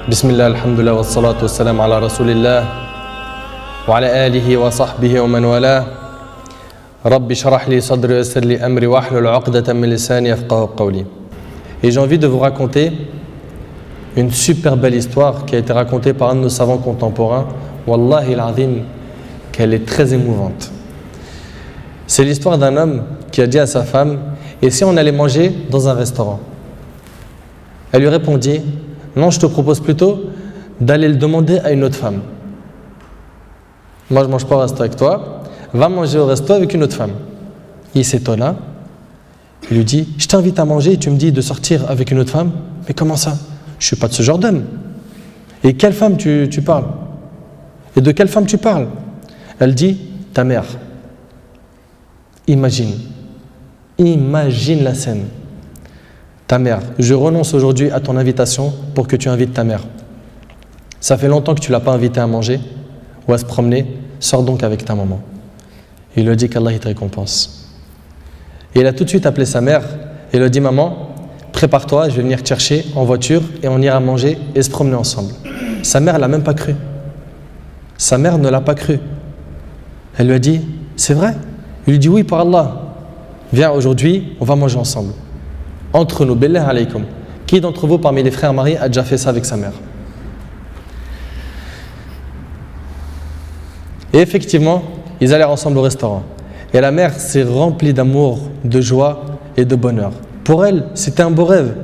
بسم الله الحمد لله والصلاة والسلام على رسول الله وعلى آله وصحبه ومن والاه رب اشرح لي صدري ويسر لي أمري واحلل عقدة من لساني يفقهوا قولي. Et j'ai envie de vous raconter une super belle histoire qui a été racontée par un de nos savants contemporains. Wallahi al-azim, qu'elle est très émouvante. C'est l'histoire d'un homme qui a dit à sa femme: et si on allait manger dans un restaurant? Elle lui répondit: non, je te propose plutôt d'aller le demander à une autre femme. Moi, je ne mange pas au resto avec toi, va manger au resto avec une autre femme. Il s'étonna, il lui dit: je t'invite à manger et tu me dis de sortir avec une autre femme? Mais comment ça? Je ne suis pas de ce genre d'homme. Et quelle femme tu parles? Et de quelle femme tu parles? Elle dit: ta mère. Imagine la scène. Ta mère, je renonce aujourd'hui à ton invitation pour que tu invites ta mère. Ça fait longtemps que tu ne l'as pas invitée à manger ou à se promener, sors donc avec ta maman. Il lui a dit qu'Allah te récompense. Et il a tout de suite appelé sa mère et lui a dit: maman, prépare-toi, je vais venir te chercher en voiture et on ira manger et se promener ensemble. Sa mère ne l'a même pas cru. Sa mère ne l'a pas cru. Elle lui a dit: c'est vrai? Il lui dit: oui, par Allah. Viens aujourd'hui, on va manger ensemble. Entre nous, billah alaykum. Qui d'entre vous parmi les frères mariés a déjà fait ça avec sa mère? Et effectivement, ils allèrent ensemble au restaurant. Et la mère s'est remplie d'amour, de joie et de bonheur. Pour elle, c'était un beau rêve.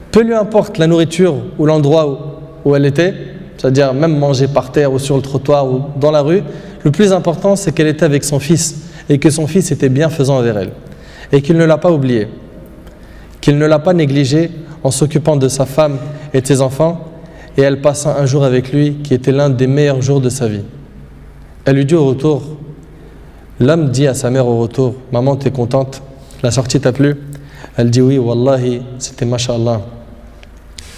Peu lui importe la nourriture ou l'endroit où elle était, c'est-à-dire même manger par terre ou sur le trottoir ou dans la rue, le plus important, c'est qu'elle était avec son fils et que son fils était bienfaisant envers elle. Et qu'il ne l'a pas oublié, qu'il ne l'a pas négligé en s'occupant de sa femme et de ses enfants, et elle passa un jour avec lui qui était l'un des meilleurs jours de sa vie. Elle lui dit au retour, l'homme dit à sa mère au retour: maman, t'es contente? La sortie t'a plu? Elle dit: oui, wallahi, c'était masha'Allah.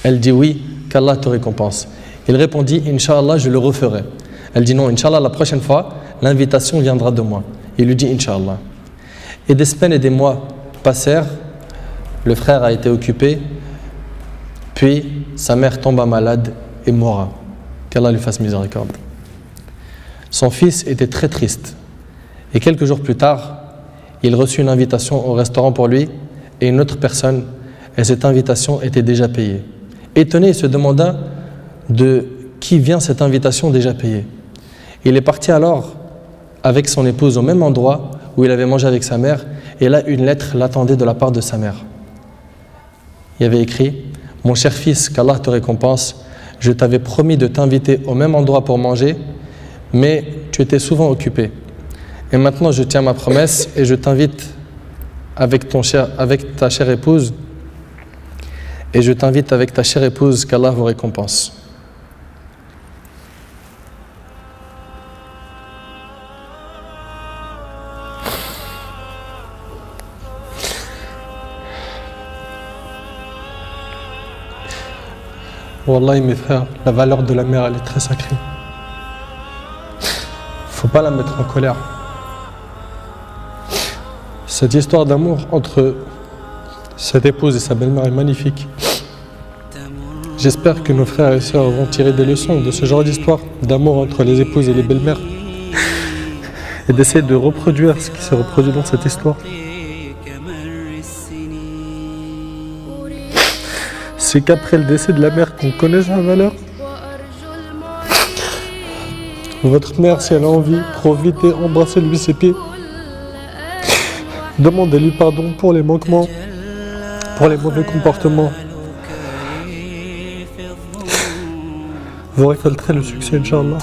Elle dit: oui, qu'Allah te récompense. Il répondit: Inch'Allah, je le referai. Elle dit: non, Inch'Allah, la prochaine fois, l'invitation viendra de moi. Il lui dit: Inch'Allah. Et des semaines et des mois passèrent, le frère a été occupé, puis sa mère tomba malade et mourra. Qu'Allah lui fasse miséricorde. Son fils était très triste. Et quelques jours plus tard, il reçut une invitation au restaurant pour lui et une autre personne, et cette invitation était déjà payée. Étonné, il se demanda de qui vient cette invitation déjà payée. Il est parti alors avec son épouse au même endroit où il avait mangé avec sa mère, et là une lettre l'attendait de la part de sa mère. Il y avait écrit: mon cher fils, qu'Allah te récompense, je t'avais promis de t'inviter au même endroit pour manger, mais tu étais souvent occupé. Et maintenant je tiens ma promesse et je t'invite avec ta chère épouse, qu'Allah vous récompense. Wallahi mes frères, la valeur de la mère, elle est très sacrée. Faut pas la mettre en colère. Cette histoire d'amour entre cette épouse et sa belle-mère est magnifique. J'espère que nos frères et sœurs vont tirer des leçons de ce genre d'histoire d'amour entre les épouses et les belles-mères et d'essayer de reproduire ce qui s'est reproduit dans cette histoire. C'est qu'après le décès de la mère qu'on connaît sa valeur. Votre mère, si elle a envie, profitez, embrassez-lui ses pieds. Demandez-lui pardon pour les manquements, pour les mauvais comportements. Vous récolterez le succès, Inch'Allah.